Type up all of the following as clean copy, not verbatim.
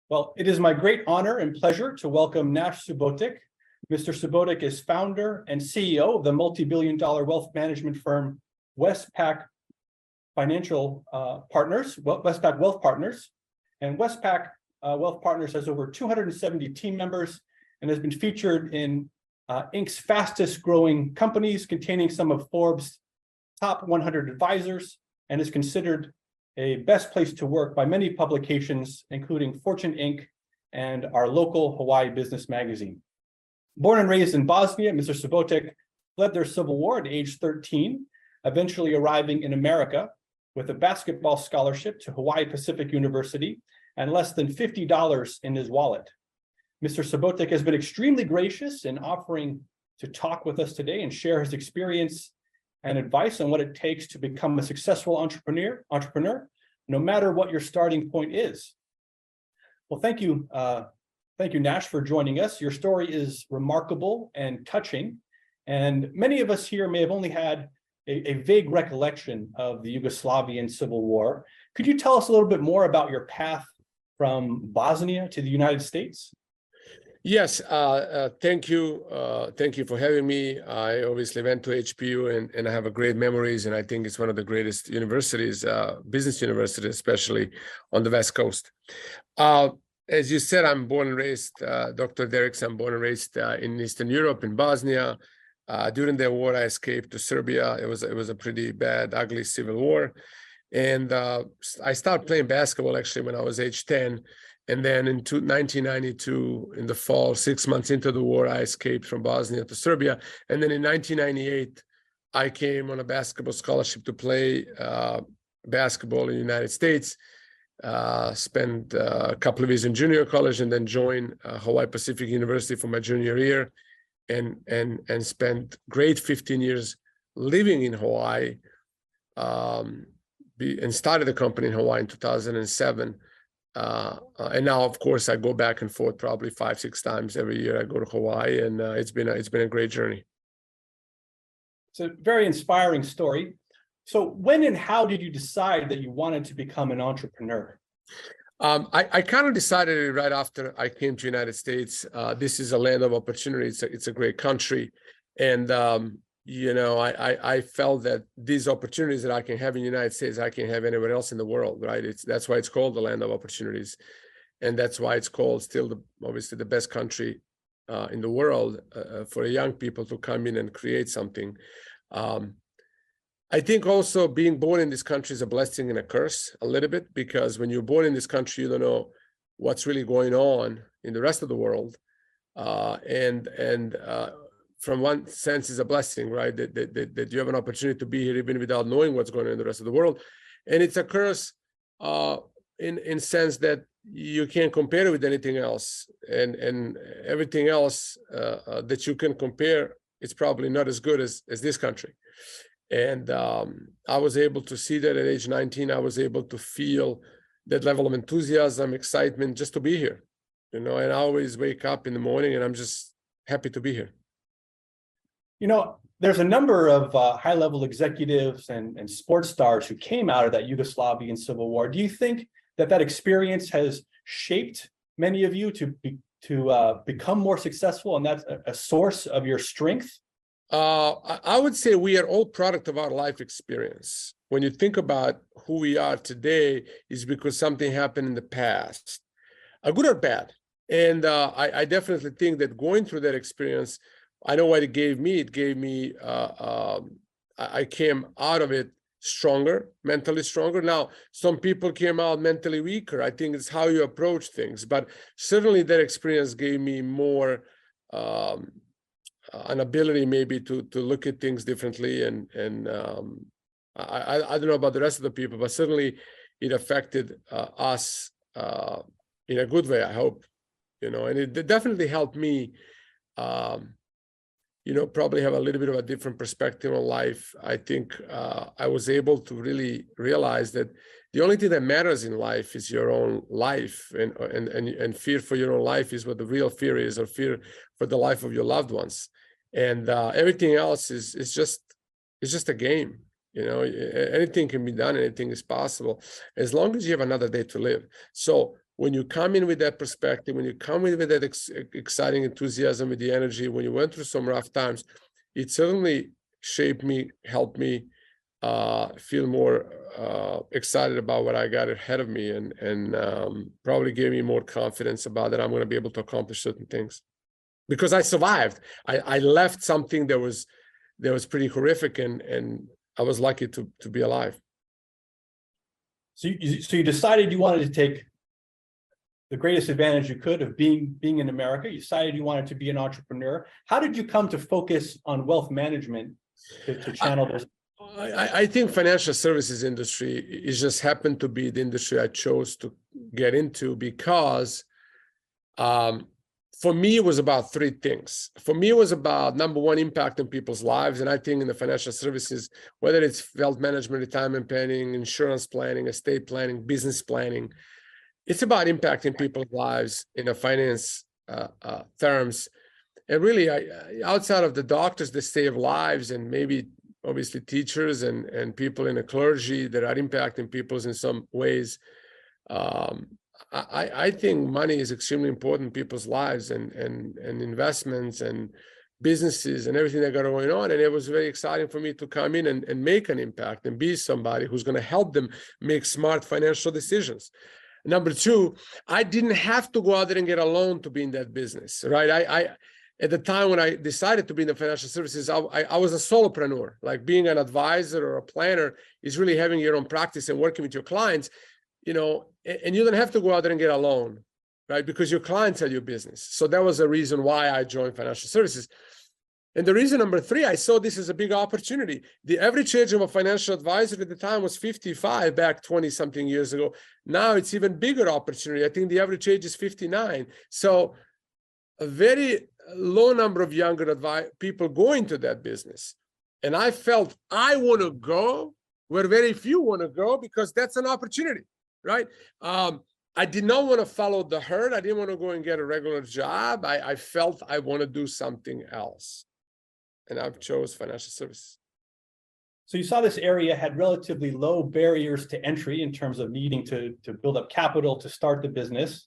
Well, it is my great honor and pleasure to welcome Nash Subotic. Mr. Subotic is founder and CEO of the multi-billion-dollar wealth management firm WestPac WestPac Wealth Partners. And WestPac Wealth Partners has over 270 team members and has been featured in Inc.'s fastest growing companies, containing some of Forbes' top 100 advisors, and is considered a best place to work by many publications, including Fortune Inc. and our local Hawaii Business Magazine. Born and raised in Bosnia, Mr. Subotic led their civil war at age 13, eventually arriving in America with a basketball scholarship to Hawaii Pacific University and less than $50 in his wallet. Mr. Subotic has been extremely gracious in offering to talk with us today and share his experience and advice on what it takes to become a successful entrepreneur, no matter what your starting point is. Well, thank you, Nash, for joining us. Your story is remarkable and touching, and many of us here may have only had a vague recollection of the Yugoslavian Civil War. Could you tell us a little bit more about your path from Bosnia to the United States? Yes, thank you. Thank you for having me. I obviously went to HPU and I have a great memories, and I think it's one of the greatest universities, business universities, especially on the West Coast. As you said, I'm born and raised, Dr. Derrick's, I'm born and raised in Eastern Europe, in Bosnia. During the war, I escaped to Serbia. It was a pretty bad, ugly civil war. And I started playing basketball actually when I was age 10. And then in 1992, in the fall, 6 months into the war, I escaped from Bosnia to Serbia. And then in 1998, I came on a basketball scholarship to play basketball in the United States. Spent a couple of years in junior college and then joined Hawaii Pacific University for my junior year, and spent great 15 years living in Hawaii, and started the company in Hawaii in 2007. And now, of course, I go back and forth probably 5-6 times every year. I go to Hawaii, and it's been a great journey. It's a very inspiring story. So when and how did you decide that you wanted to become an entrepreneur? I kind of decided it right after I came to the United States. This is a land of opportunity. It's a great country. And, I felt that these opportunities that I can have in the United States, I can have anywhere else in the world, right? That's why it's called the land of opportunities. And that's why it's called still obviously the best country in the world for young people to come in and create something. I think also being born in this country is a blessing and a curse a little bit, because when you're born in this country, you don't know what's really going on in the rest of the world. From one sense is a blessing, right? That you have an opportunity to be here even without knowing what's going on in the rest of the world. And it's a curse in sense that you can't compare it with anything else. And everything else that you can compare, it's probably not as good as this country. And I was able to see that at age 19. I was able to feel that level of enthusiasm, excitement just to be here, and I always wake up in the morning and I'm just happy to be here. There's a number of high-level executives and sports stars who came out of that Yugoslavian Civil War. Do you think that experience has shaped many of you to become more successful, and that's a source of your strength? I would say we are all product of our life experience. When you think about who we are today, is because something happened in the past, good or bad. And I definitely think that going through that experience, I know what it gave me. It gave me, I came out of it stronger, mentally stronger. Now, some people came out mentally weaker. I think it's how you approach things. But certainly that experience gave me more an ability maybe to look at things differently. And I don't know about the rest of the people, but certainly it affected us in a good way, I hope. And it definitely helped me probably have a little bit of a different perspective on life. I think I was able to really realize that the only thing that matters in life is your own life, and fear for your own life is what the real fear is, or fear for the life of your loved ones. And everything else is just It's just a game. Anything can be done, anything is possible, as long as you have another day to live. So when you come in with that perspective, when you come in with that exciting enthusiasm, with the energy, when you went through some rough times, it certainly shaped me, helped me feel more excited about what I got ahead of me, and probably gave me more confidence about that I'm going to be able to accomplish certain things. Because I survived. I left something that was pretty horrific, and I was lucky to be alive. So you decided you wanted to take the greatest advantage you could of being in America. You decided you wanted to be an entrepreneur. How did you come to focus on wealth management to channel this? I think financial services industry is just happened to be the industry I chose to get into because for me, it was about three things. For me, it was about, number one, impacting people's lives. And I think in the financial services, whether it's wealth management, retirement planning, insurance planning, estate planning, business planning, it's about impacting people's lives in a finance terms. And really, outside of the doctors that save lives, and maybe obviously teachers and people in the clergy that are impacting people's in some ways, I think money is extremely important in people's lives, and investments and businesses and everything that got going on. And it was very exciting for me to come in and make an impact and be somebody who's going to help them make smart financial decisions. Number two, I didn't have to go out there and get a loan to be in that business, right? I at the time when I decided to be in the financial services, I was a solopreneur. Like, being an advisor or a planner is really having your own practice and working with your clients, and you don't have to go out there and get a loan, right? Because your clients are your business. So that was the reason why I joined financial services. And the reason number three, I saw this as a big opportunity. The average age of a financial advisor at the time was 55 back 20 something years ago. Now it's even bigger opportunity. I think the average age is 59. So a very low number of younger people go into that business. And I felt I want to go where very few want to go, because that's an opportunity, right? I did not want to follow the herd. I didn't want to go and get a regular job. I felt I want to do something else. And I've chose financial services. So you saw this area had relatively low barriers to entry in terms of needing to build up capital to start the business.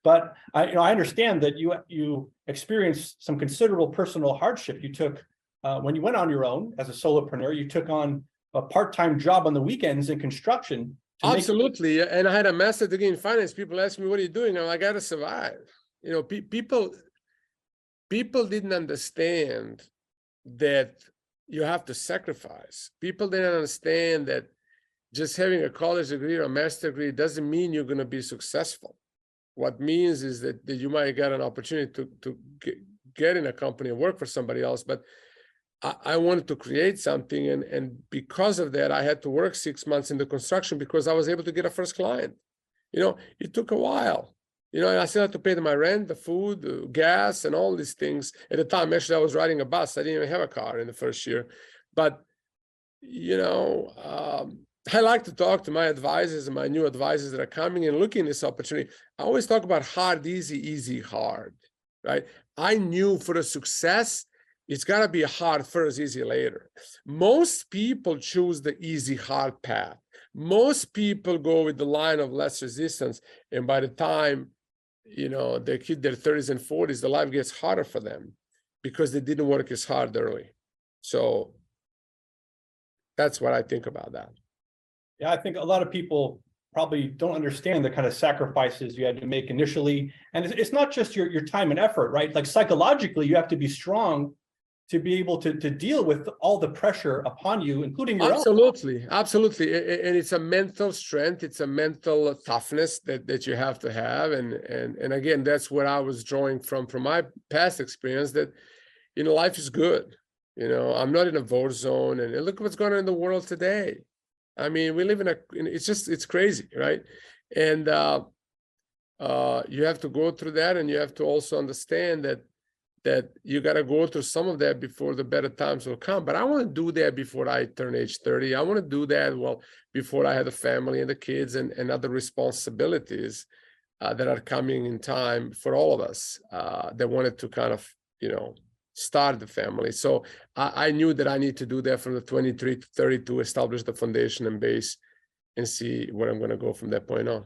But I understand that you experienced some considerable personal hardship. You took, when you went on your own as a solopreneur, you took on a part-time job on the weekends in construction. Absolutely. And I had a master's degree in finance. People ask me, what are you doing? I'm like, I got to survive. People didn't understand that you have to sacrifice. People didn't understand that just having a college degree or a master's degree doesn't mean you're going to be successful. What means is that you might get an opportunity to get in a company and work for somebody else. But I wanted to create something. And because of that, I had to work 6 months in the construction because I was able to get a first client. It took a while. And I still had to pay my rent, the food, the gas, and all these things. At the time, actually, I was riding a bus. I didn't even have a car in the first year. But, I like to talk to my advisors and my new advisors that are coming and looking at this opportunity. I always talk about hard, easy, easy, hard, right? I knew for the success, it's got to be hard first, easy later. Most people choose the easy, hard path. Most people go with the line of less resistance. And by the time, they hit their 30s and 40s, the life gets harder for them because they didn't work as hard early. So that's what I think about that. Yeah, I think a lot of people probably don't understand the kind of sacrifices you had to make initially. And it's not just your time and effort, right? Like, psychologically, you have to be strong to be able to deal with all the pressure upon you, including your Absolutely. And it's a mental strength. It's a mental toughness that you have to have. And again, that's what I was drawing from my past experience, that, life is good. I'm not in a war zone, and look what's going on in the world today. I mean, we live it's crazy, right? And you have to go through that, and you have to also understand that you got to go through some of that before the better times will come. But I want to do that before I turn age 30. I want to do that, before I have a family and the kids and other responsibilities that are coming in time for all of us that wanted to kind of, start the family. So I knew that I need to do that from the 23 to 32, establish the foundation and base, and see where I'm going to go from that point on.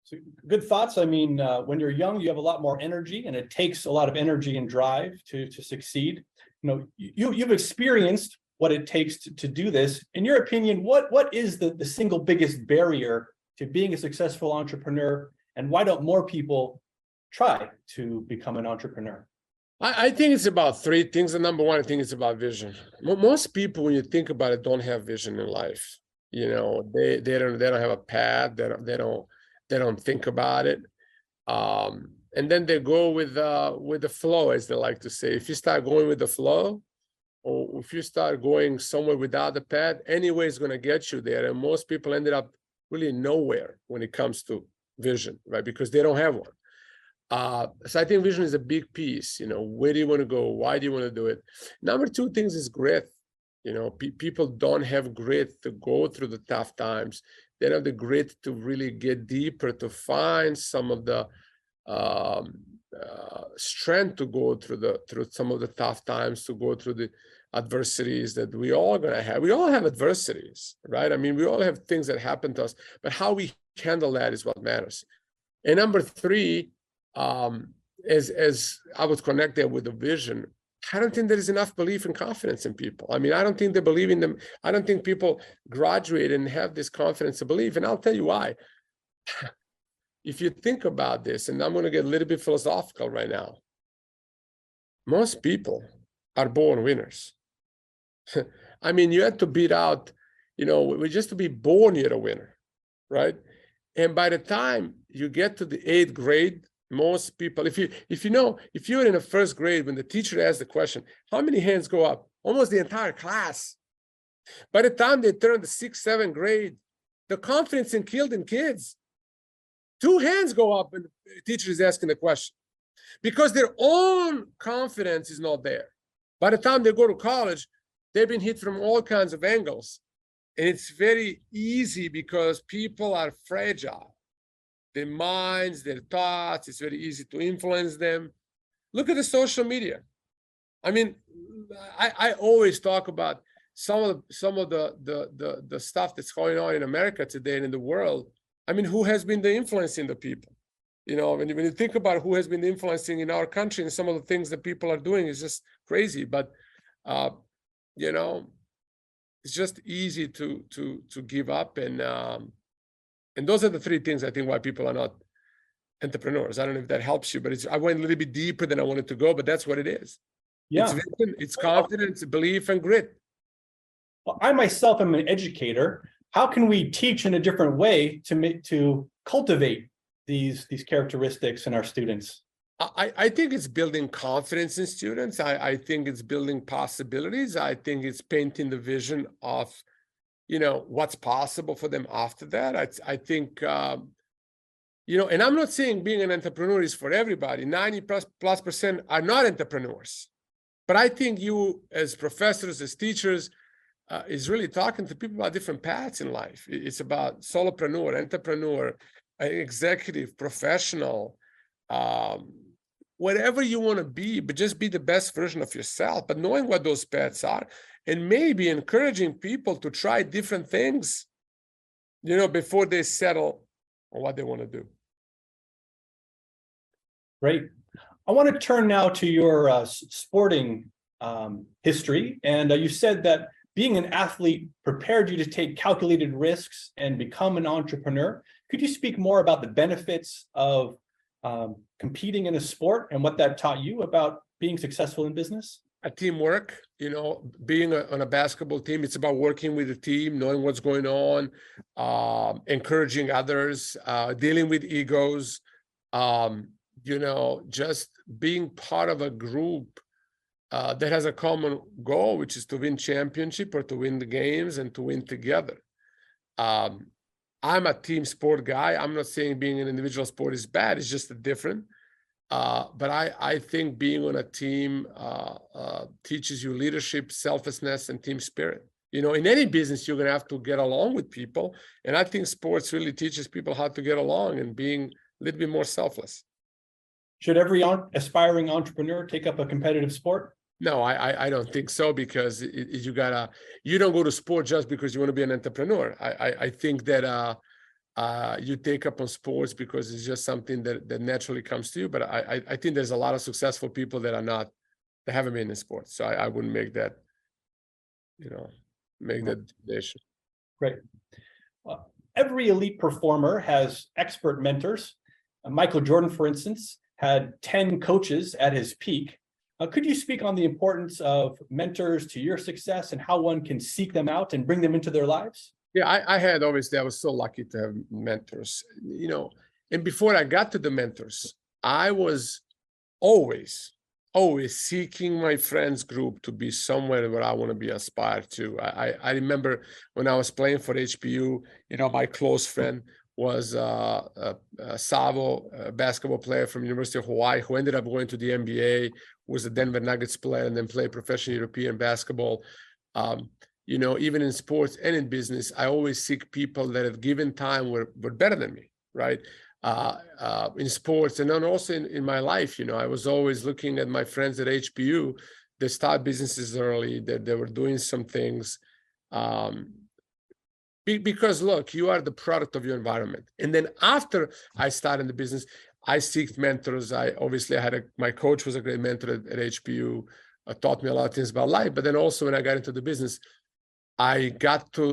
So good thoughts. I mean, when you're young, you have a lot more energy, and it takes a lot of energy and drive to succeed. You know, you've experienced what it takes to do this. In your opinion, what is the single biggest barrier to being a successful entrepreneur, and why don't more people try to become an entrepreneur? I think it's about three things. The number one, I think it's about vision. Most people, when you think about it, don't have vision in life. You know, they don't have a path. They don't think about it. And then they go with the flow, as they like to say. If you start going with the flow, or if you start going somewhere without the path, anyway, it's going to get you there. And most people ended up really nowhere when it comes to vision, right? Because they don't have one. So I think vision is a big piece. You know, where do you want to go? Why do you want to do it? Number two things is grit. You know, people don't have grit to go through the tough times. They don't have the grit to really get deeper, to find some of the strength to go through some of the tough times, to go through the adversities that we all gonna have. We all have adversities, right? I mean, we all have things that happen to us, but how we handle that is what matters. And number three, as I would connect that with the vision, I don't think there is enough belief and confidence in people. I mean, I don't think they believe in them. I don't think people graduate and have this confidence to believe. And I'll tell you why. If you think about this, and I'm going to get a little bit philosophical right now, most people are born winners. I mean, you had to beat out, you know, just to be born, you're a winner, right? And by the time you get to the 8th grade, most people, if you're in the 1st grade, when the teacher asks the question, how many hands go up? Almost the entire class. By the time they turn the 6th, 7th grade, the confidence instilled in kids, 2 hands go up when the teacher is asking the question, because their own confidence is not there. By the time they go to college, they've been hit from all kinds of angles. And it's very easy because people are fragile. Their minds, their thoughts, it's very easy to influence them. Look at the social media. I mean, I always talk about some of the stuff that's going on in America today and in the world. I mean, who has been the influencing the people? You know, when you think about who has been influencing in our country and some of the things that people are doing is just crazy. But you know, it's just easy to give up, and those are the 3 things I think why people are not entrepreneurs. I don't know if that helps you, but I went a little bit deeper than I wanted to go, but that's what it is. Yeah, it's vision, it's confidence, belief, and grit. Well, I myself am an educator. How can we teach in a different way to cultivate these characteristics in our students? I think it's building confidence in students. I think it's building possibilities. I think it's painting the vision of, you know, what's possible for them after that. I think, you know, and I'm not saying being an entrepreneur is for everybody. 90+% are not entrepreneurs. But I think you, as professors, as teachers, is really talking to people about different paths in life. It's about solopreneur, entrepreneur, executive, professional, whatever you want to be, but just be the best version of yourself. But knowing what those paths are, and maybe encouraging people to try different things, you know, before they settle on what they want to do. Great. I want to turn now to your sporting history. And you said that being an athlete prepared you to take calculated risks and become an entrepreneur. Could you speak more about the benefits of competing in a sport and what that taught you about being successful in business? Teamwork, you know, being on a basketball team, it's about working with the team, knowing what's going on, encouraging others, dealing with egos, you know, just being part of a group that has a common goal, which is to win championship or to win the games and to win together. I'm a team sport guy. I'm not saying being an individual sport is bad. It's just different. But I think being on a team teaches you leadership, selflessness, and team spirit. You know, in any business, you're going to have to get along with people. And I think sports really teaches people how to get along and being a little bit more selfless. Should every aspiring entrepreneur take up a competitive sport? No, I don't think so, because you don't go to sport just because you want to be an entrepreneur. I think that you take up on sports because it's just something that naturally comes to you. But I think there's a lot of successful people that haven't been in sports. So I wouldn't make that, that decision. Great. Every elite performer has expert mentors. Michael Jordan, for instance, had 10 coaches at his peak. Could you speak on the importance of mentors to your success and how one can seek them out and bring them into their lives? Yeah, I was so lucky to have mentors, and before I got to the mentors, I was always seeking my friends group to be somewhere where I want to be aspired to. I remember when I was playing for HPU, my close friend was Savo, a basketball player from University of Hawaii, who ended up going to the NBA, was a Denver Nuggets player, and then played professional European basketball. Even in sports and in business, I always seek people that at given time were better than me, right? In sports, and then also in my life, I was always looking at my friends at HPU that started businesses early, that they were doing some things. Because look, you are the product of your environment. And then after I started the business, I seeked mentors. My coach was a great mentor at HPU, taught me a lot of things about life. But then also when I got into the business, I got to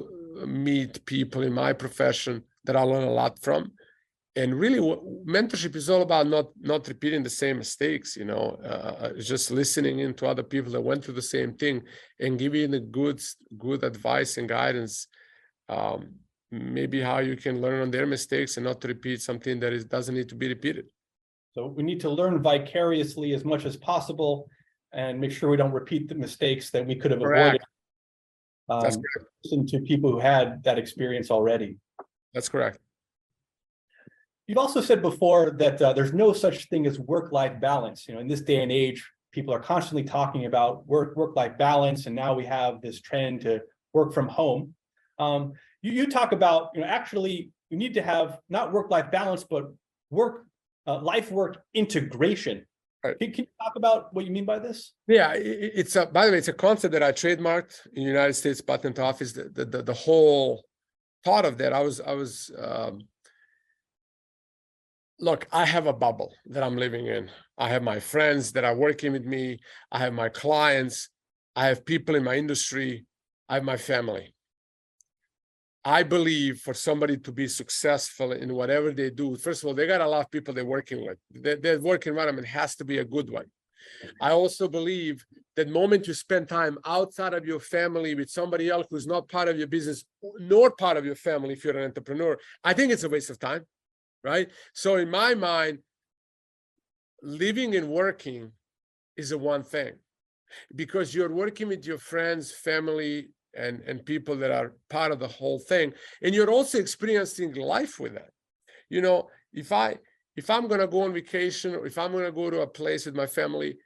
meet people in my profession that I learned a lot from. And really, mentorship is all about not repeating the same mistakes, just listening into other people that went through the same thing and giving the good advice and guidance, maybe how you can learn on their mistakes and not to repeat something that doesn't need to be repeated. So we need to learn vicariously as much as possible and make sure we don't repeat the mistakes that we could have avoided. That's correct. Listen to people who had that experience already. That's correct. You've also said before that there's no such thing as work-life balance. In this day and age, people are constantly talking about work-life balance, and now we have this trend to work from home. You talk about, actually, you need to have not work-life balance, but life-work integration. Right. Can you talk about what you mean by this? Yeah, by the way, it's a concept that I trademarked in the United States Patent Office. The whole thought of that, look, I have a bubble that I'm living in. I have my friends that are working with me. I have my clients. I have people in my industry. I have my family. I believe for somebody to be successful in whatever they do, first of all, they got a lot of people they're working with. Their work environment has to be a good one. I also believe that moment you spend time outside of your family with somebody else who's not part of your business, nor part of your family, if you're an entrepreneur, I think it's a waste of time, right? So in my mind, living and working is a one thing, because you're working with your friends, family, and people that are part of the whole thing, and you're also experiencing life with that. If I'm going to go on vacation, or if I'm going to go to a place with my family,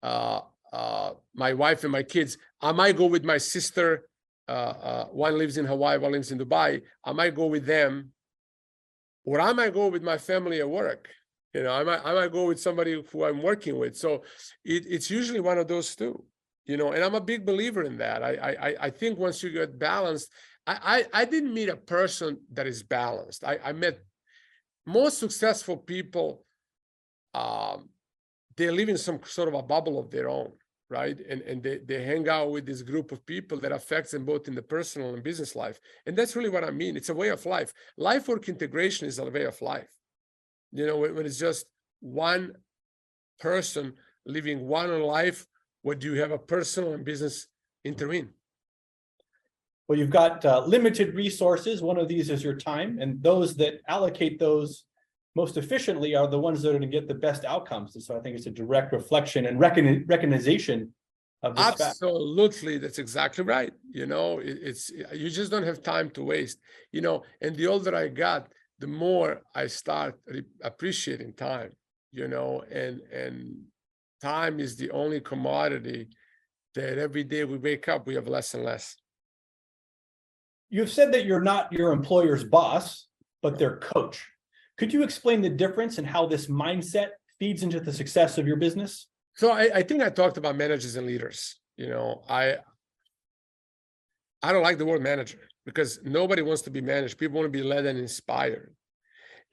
my wife and my kids, I might go with my sister. One lives in Hawaii, one lives in Dubai. I might go with them, or I might go with my family at work. I might go with somebody who I'm working with. So it's usually one of those two. And I'm a big believer in that. I think once you get balanced, I didn't meet a person that is balanced. I met most successful people. They live in some sort of a bubble of their own, right? And they hang out with this group of people that affects them both in the personal and business life. And that's really what I mean. It's a way of life. Life work integration is a way of life. When it's just one person living one life, where do you have a personal and business intervene? Well, you've got limited resources. One of these is your time, and those that allocate those most efficiently are the ones that are going to get the best outcomes. And so I think it's a direct reflection and recognition of this fact. Absolutely, that's exactly right. It's you just don't have time to waste. And the older I got, the more I start appreciating time. And time is the only commodity that every day we wake up, we have less and less. You've said that you're not your employer's boss, but their coach. Could you explain the difference and how this mindset feeds into the success of your business? So I think I talked about managers and leaders. I don't like the word manager because nobody wants to be managed. People want to be led and inspired.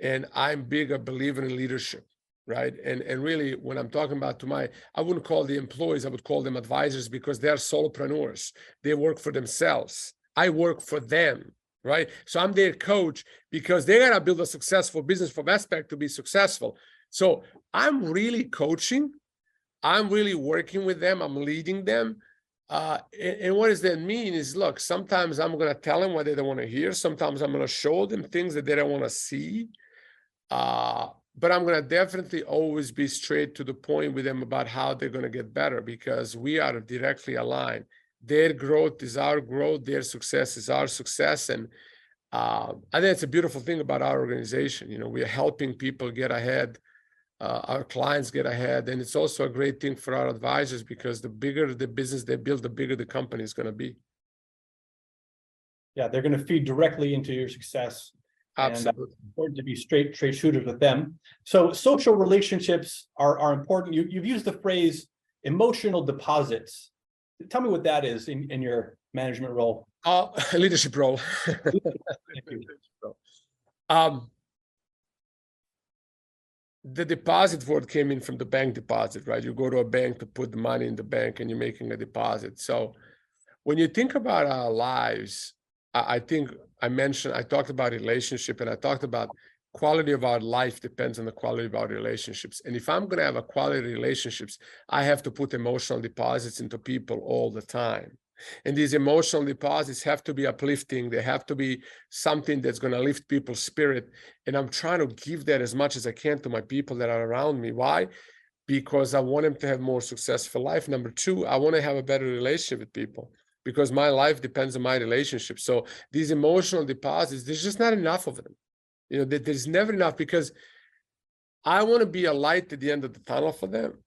And I'm big a believer in leadership, right? And really, when I'm talking about I wouldn't call the employees, I would call them advisors because they are solopreneurs. They work for themselves. I work for them, right? So I'm their coach because they got to build a successful business for WestPac to be successful. So I'm really coaching. I'm really working with them. I'm leading them. And what does that mean is, look, sometimes I'm going to tell them what they don't want to hear. Sometimes I'm going to show them things that they don't want to see. But I'm going to definitely always be straight to the point with them about how they're going to get better because we are directly aligned. Their growth is our growth. Their success is our success. And I think it's a beautiful thing about our organization. We are helping people get ahead. Our clients get ahead. And it's also a great thing for our advisors because the bigger the business they build, the bigger the company is going to be. Yeah, they're going to feed directly into your success. Absolutely. And important to be straight shooters with them. So social relationships are important. You've used the phrase emotional deposits. Tell me what that is in your management role. Leadership role. Thank you. The deposit word came in from the bank deposit, right? You go to a bank to put the money in the bank and you're making a deposit. So when you think about our lives, I think I talked about relationship and I talked about quality of our life depends on the quality of our relationships. And if I'm going to have a quality relationships, I have to put emotional deposits into people all the time. And these emotional deposits have to be uplifting. They have to be something that's going to lift people's spirit. And I'm trying to give that as much as I can to my people that are around me. Why? Because I want them to have more successful life. Number two, I want to have a better relationship with people because my life depends on my relationship. So these emotional deposits, there's just not enough of them. There's never enough because I want to be a light at the end of the tunnel for them.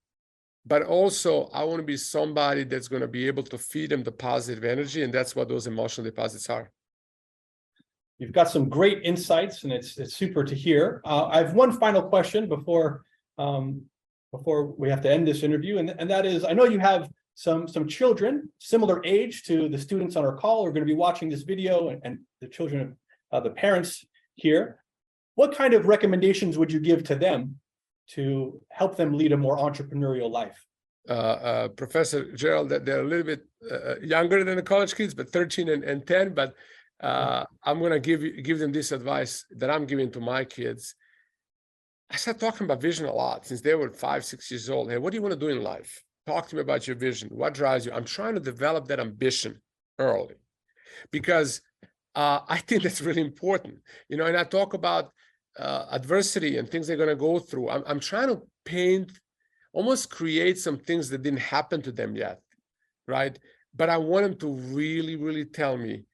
But also, I want to be somebody that's going to be able to feed them the positive energy. And that's what those emotional deposits are. You've got some great insights, and it's super to hear. I have one final question before we have to end this interview. And that is, I know you have some children similar age to the students on our call who are going to be watching this video and the children of the parents here. What kind of recommendations would you give to them to help them lead a more entrepreneurial life? Professor Gerald, they're a little bit younger than the college kids, but 13 and 10. But I'm going to give them this advice that I'm giving to my kids. I started talking about vision a lot since they were 5, 6 years old. Hey, what do you want to do in life? Talk to me about your vision. What drives you? I'm trying to develop that ambition early because I think that's really important. And I talk about adversity and things they're going to go through. I'm trying to almost create some things that didn't happen to them yet, right? But I want them to really, really tell me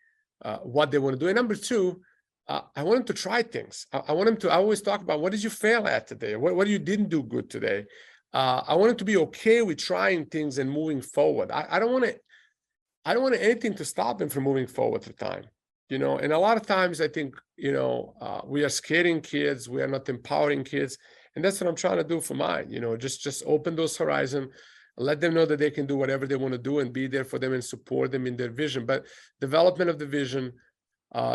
what they want to do. And number two, I want them to try things. I want them to, I always talk about what did you fail at today? What you didn't do good today? I want them to be okay with trying things and moving forward. I don't want anything to stop them from moving forward through time. And a lot of times I think, we are scaring kids. We are not empowering kids. And that's what I'm trying to do for mine, just open those horizons, let them know that they can do whatever they want to do and be there for them and support them in their vision. But development of the vision,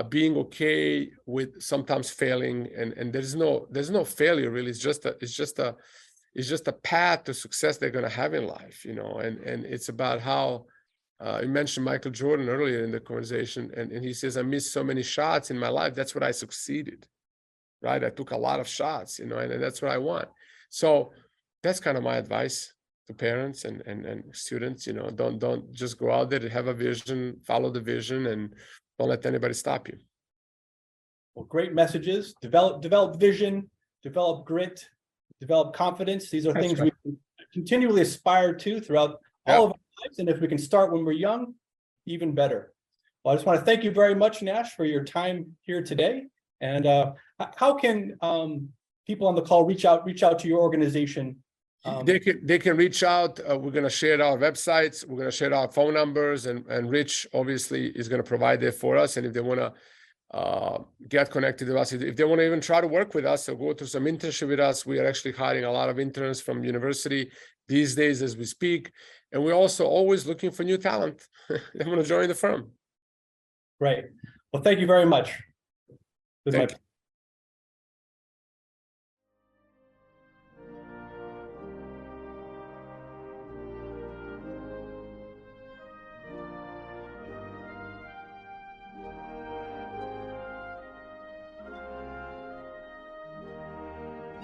being okay with sometimes failing, and there's no failure really. It's just a path to success they're going to have in life, and it's about how, you mentioned Michael Jordan earlier in the conversation, and he says, I missed so many shots in my life. That's what I succeeded, right? I took a lot of shots, and that's what I want. So that's kind of my advice to parents and students, don't just go out there to have a vision, follow the vision, and don't let anybody stop you. Well, great messages. Develop vision, develop grit, develop confidence. These are things we continually aspire to throughout all of our lives. And if we can start when we're young, even better. Well, I just want to thank you very much, Nash, for your time here today. And how can people on the call reach out to your organization? They can reach out. We're going to share our websites. We're going to share our phone numbers, and Rich obviously is going to provide that for us. And if they want to get connected with us. If they want to even try to work with us or go through some internship with us, we are actually hiring a lot of interns from university these days as we speak. And we're also always looking for new talent that want to join the firm. Great. Well, thank you very much. It was my Thank you.